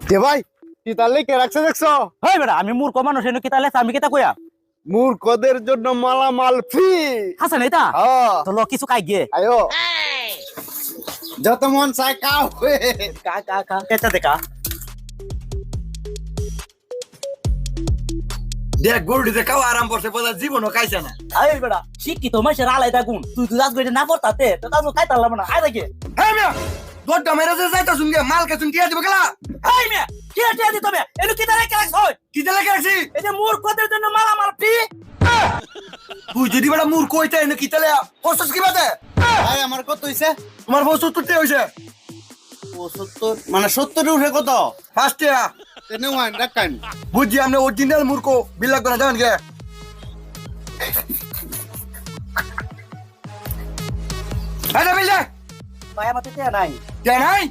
কে ভাই কি তাহলে কে রাখছে দেখছো? হেই বেটা আমি মূর্খ মানুষ এনে কিতা লেছ আমি কিতা কইয়া মূর্খদের জন্য মালামাল ফ্রি। হাসান এটা হ্যাঁ তো ল কিছু কাই গে আয়ো যত মন চাই কাও। কা কা কা কেতা দেখা দেখ গরুটিতে খাওয়া আরাম করছে বোঝা জীবনও খাইছে না। আই বেটা শিক্ষিত মানুষের আলাদা গুণ তুই তুই আজ না পড়তাতে তো তাজ খাইতে পারলাম না আই দেখে হ্যাঁ মিয়া দরটা মেরে যে যাইতা শুনগে মাল কে তুমি টিয়া দিবে গেলা এই মে কি টিয়া দি তবে এনু কিতা লেখা রাখছ হয় কি দিলে রাখছি? এই যে মূর্খদের জন্য মালামাল ফ্রি তুই যদি বেটা মূর্খ হইতে এনে কি তালে প্রসেস কি বাদে ভাই আমার কত হইছে? তোমার বউ 70 হইছে 75 মানে 70 উঠে কত? ফার্স্ট টিয়া তেনে ওয়ান রাখান বুঝছি আপনি অরিজিনাল মূর্খ বিল লাগবে না জানেন কে এটা বিল দে ভাই আমার টিয়া নাই কে নাই